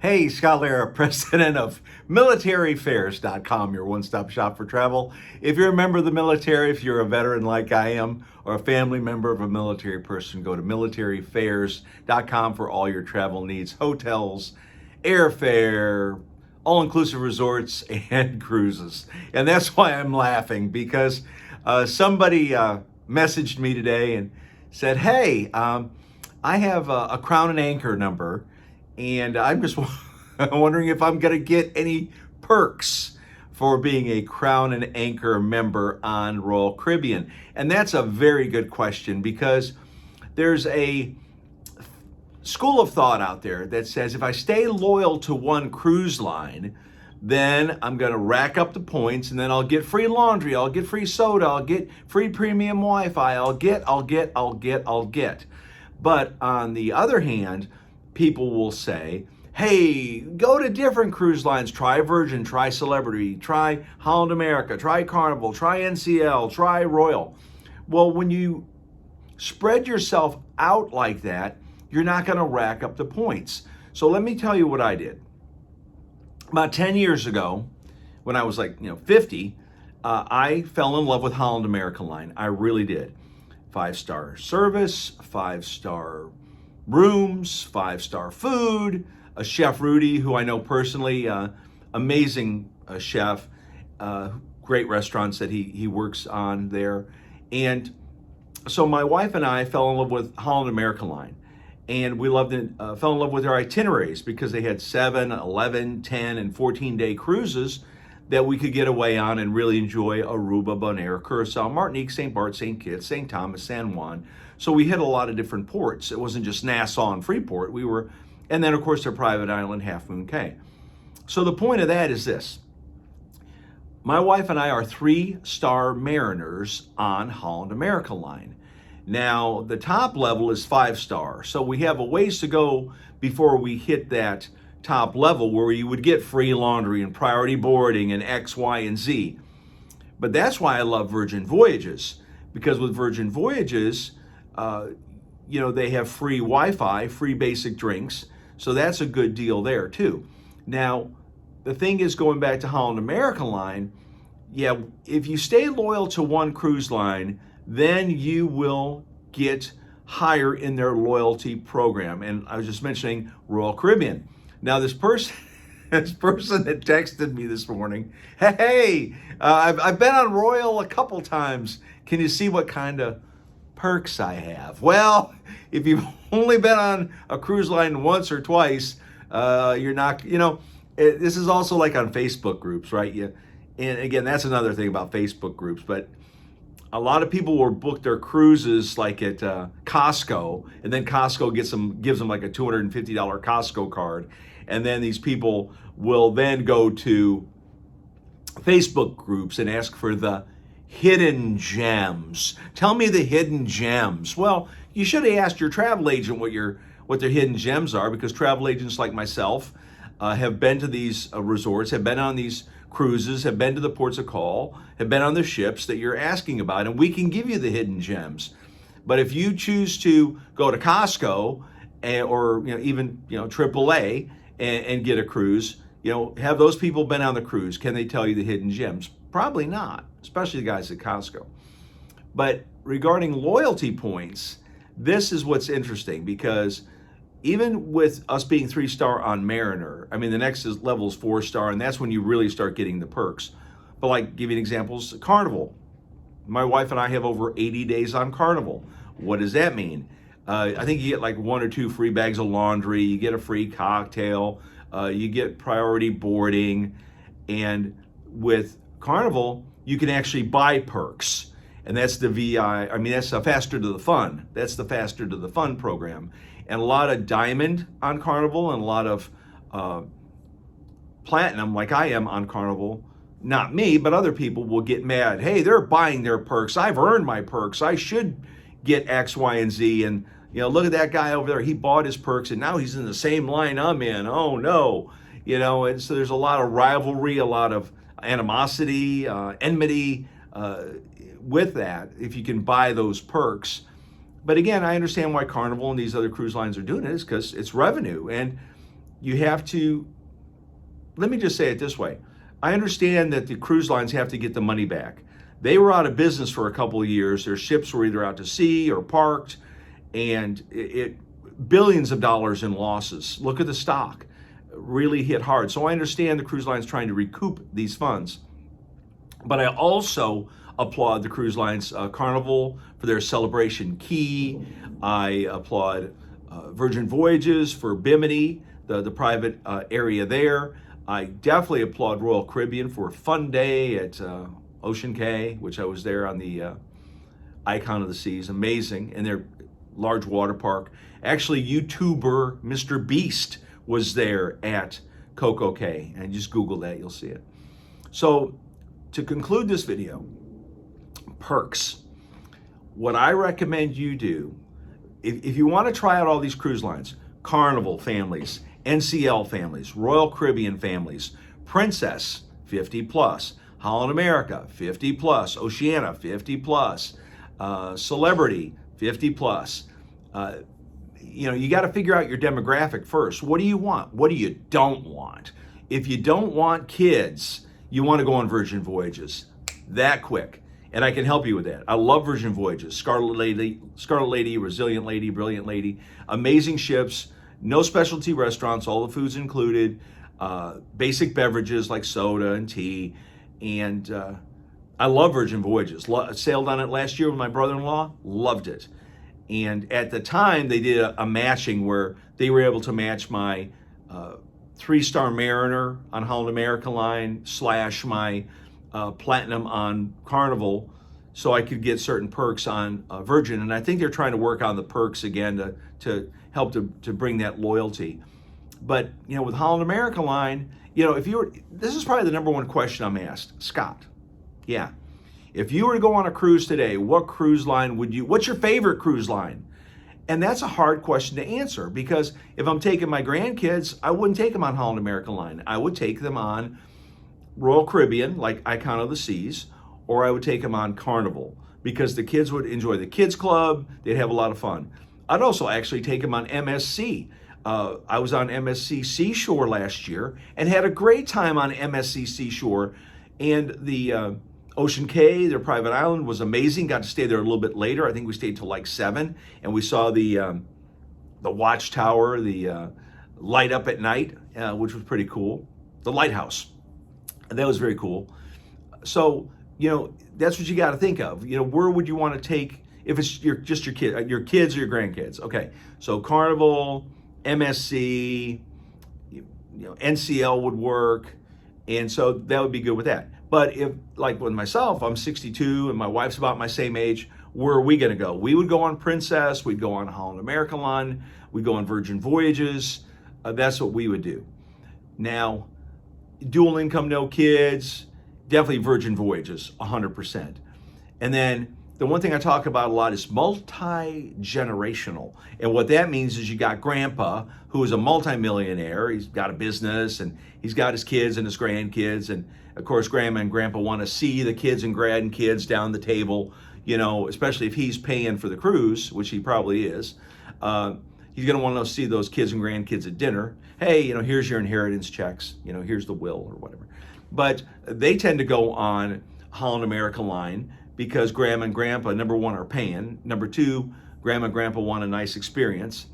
Hey, Scott Lara, president of militaryfairs.com, your one-stop shop for travel. If you're a member of the military, if you're a veteran like I am, or a family member of a military person, go to militaryfairs.com for all your travel needs, hotels, airfare, all-inclusive resorts, and cruises. And that's why I'm laughing, because somebody messaged me today and said, hey, I have a Crown and Anchor number, and I'm just wondering if I'm going to get any perks for being a Crown and Anchor member on Royal Caribbean. And that's a very good question, because there's a school of thought out there that says if I stay loyal to one cruise line, then I'm going to rack up the points, and then I'll get free laundry, I'll get free soda, I'll get free premium Wi-Fi, I'll get. But on the other hand, people will say, hey, go to different cruise lines, try Virgin, try Celebrity, try Holland America, try Carnival, try NCL, try Royal. Well, when you spread yourself out like that, you're not going to rack up the points. So let me tell you what I did. About 10 years ago, when I was 50, I fell in love with Holland America Line. I really did. 5-star service, 5-star rooms, 5-star food, a Chef Rudy, who I know personally, amazing chef, great restaurants that he works on there. And so my wife and I fell in love with Holland America Line. And we fell in love with their itineraries, because they had 7, 11, 10, and 14-day cruises that we could get away on and really enjoy Aruba, Bonaire, Curacao, Martinique, St. Barth, St. Kitts, St. Thomas, San Juan. So we hit a lot of different ports. It wasn't just Nassau and Freeport. And then of course their private island, Half Moon Cay. So the point of that is this. My wife and I are 3-star mariners on Holland America Line. Now, the top level is 5-star. So we have a ways to go before we hit that top level where you would get free laundry and priority boarding and X, Y, and Z. But that's why I love Virgin Voyages, because with Virgin Voyages, they have free Wi-Fi, free basic drinks. So that's a good deal there too. Now, the thing is, going back to Holland America Line, if you stay loyal to one cruise line, then you will get higher in their loyalty program. And I was just mentioning Royal Caribbean. Now, this person that texted me this morning, hey, I've been on Royal a couple times. Can you see what kind of perks I have? Well, if you've only been on a cruise line once or twice, you're not, this is also like on Facebook groups, right? And again, that's another thing about Facebook groups, but a lot of people will book their cruises like at Costco, and then Costco gives them like a $250 Costco card. And then these people will then go to Facebook groups and ask for the hidden gems. Tell me the hidden gems. Well, you should have asked your travel agent what their hidden gems are, because travel agents like myself have been to these resorts, have been on these cruises, have been to the ports of call, have been on the ships that you're asking about, and we can give you the hidden gems. But if you choose to go to Costco or even AAA and get a cruise, have those people been on the cruise? Can they tell you the hidden gems? Probably not, especially the guys at Costco. But regarding loyalty points, this is what's interesting, because even with us being 3-star on Mariner, the next level is 4-star, and that's when you really start getting the perks. But give you examples, Carnival. My wife and I have over 80 days on Carnival. What does that mean? I think you get 1 or 2 free bags of laundry, you get a free cocktail, you get priority boarding, and with Carnival, you can actually buy perks. And that's the that's the Faster to the Fun. That's the Faster to the Fun program. And a lot of Diamond on Carnival and a lot of Platinum, like I am on Carnival, not me, but other people will get mad. Hey, they're buying their perks. I've earned my perks. I should get X, Y, and Z. And, look at that guy over there. He bought his perks and now he's in the same line I'm in. Oh, no. And so there's a lot of rivalry, a lot of animosity, enmity with that, if you can buy those perks. But again, I understand why Carnival and these other cruise lines are doing it, is because it's revenue. And you have to, let me just say it this way. I understand that the cruise lines have to get the money back. They were out of business for a couple of years. Their ships were either out to sea or parked, and it billions of dollars in losses. Look at the stock, really hit hard. So I understand the cruise lines trying to recoup these funds, but I also applaud the cruise lines, Carnival for their Celebration Key. I applaud Virgin Voyages for Bimini, the private area there. I definitely applaud Royal Caribbean for Fun Day at Ocean Cay, which I was there on the Icon of the Seas. Amazing. And their large water park. Actually, YouTuber Mr. Beast was there at Coco Cay. And just Google that, you'll see it. So to conclude this video, perks. What I recommend you do, if you want to try out all these cruise lines, Carnival families, NCL families, Royal Caribbean families, Princess 50 plus, Holland America 50 plus, Oceania 50 plus, Celebrity 50 plus. You got to figure out your demographic first. What do you want? What do you don't want? If you don't want kids, you want to go on Virgin Voyages that quick. And I can help you with that. I love Virgin Voyages. Scarlet Lady, Resilient Lady, Brilliant Lady. Amazing ships, no specialty restaurants, all the food's included, basic beverages like soda and tea. And I love Virgin Voyages. Sailed on it last year with my brother-in-law, loved it. And at the time, they did a matching where they were able to match my 3-star Mariner on Holland America Line / my Platinum on Carnival, so I could get certain perks on Virgin. And I think they're trying to work on the perks again to help to bring that loyalty. But with Holland America Line, if you were, this is probably the number one question I'm asked, Scott. Yeah, if you were to go on a cruise today, what cruise line what's your favorite cruise line? And that's a hard question to answer, because if I'm taking my grandkids, I wouldn't take them on Holland America Line. I would take them on Royal Caribbean, like Icon of the Seas, or I would take them on Carnival, because the kids would enjoy the kids club. They'd have a lot of fun. I'd also actually take them on MSC. I was on MSC Seashore last year and had a great time on MSC Seashore. And the Ocean Cay, their private island, was amazing. Got to stay there a little bit later. I think we stayed till like 7, and we saw the watchtower, the light up at night, which was pretty cool. The lighthouse. That was very cool. So, that's what you got to think of. Where would you want to take, if it's just your kids or your grandkids? Okay, so Carnival, MSC, NCL would work, and so that would be good with that. But if, like with myself, I'm 62 and my wife's about my same age, where are we going to go? We would go on Princess, we'd go on Holland America Line, we'd go on Virgin Voyages. That's what we would do. Now, dual income, no kids, definitely Virgin Voyages, 100%. And then the one thing I talk about a lot is multi-generational. And what that means is you got grandpa, who is a multimillionaire. He's got a business and he's got his kids and his grandkids. And of course, grandma and grandpa want to see the kids and grandkids down the table, especially if he's paying for the cruise, which he probably is. He's going to want to see those kids and grandkids at dinner. Hey, here's your inheritance checks. Here's the will or whatever. But they tend to go on Holland America Line because grandma and grandpa, number one, are paying. Number two, grandma and grandpa want a nice experience.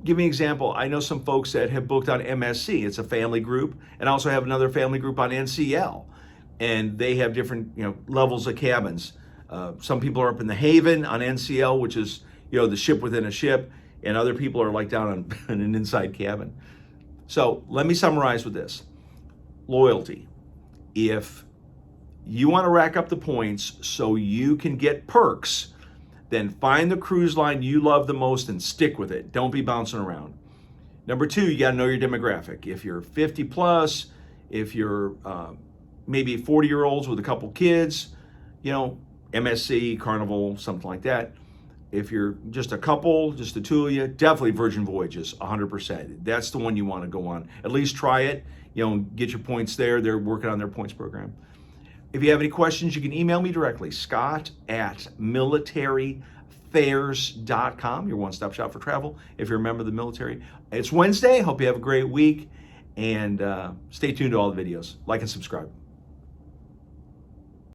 Give me an example. I know some folks that have booked on MSC. It's a family group. And I also have another family group on NCL. And they have different levels of cabins. Some people are up in the Haven on NCL, which is the ship within a ship. And other people are like down in an inside cabin. So let me summarize with this. Loyalty. If you want to rack up the points so you can get perks, then find the cruise line you love the most and stick with it. Don't be bouncing around. Number two, you got to know your demographic. If you're 50 plus, if you're maybe 40-year-olds with a couple kids, MSC, Carnival, something like that. If you're just a couple, just the two of you, definitely Virgin Voyages, 100%. That's the one you want to go on. At least try it, get your points there. They're working on their points program. If you have any questions, you can email me directly, scott@militaryfair.com. carnivalfairs.com, your one-stop shop for travel if you're a member of the military. It's Wednesday. Hope you have a great week, and stay tuned to all the videos. Like and subscribe.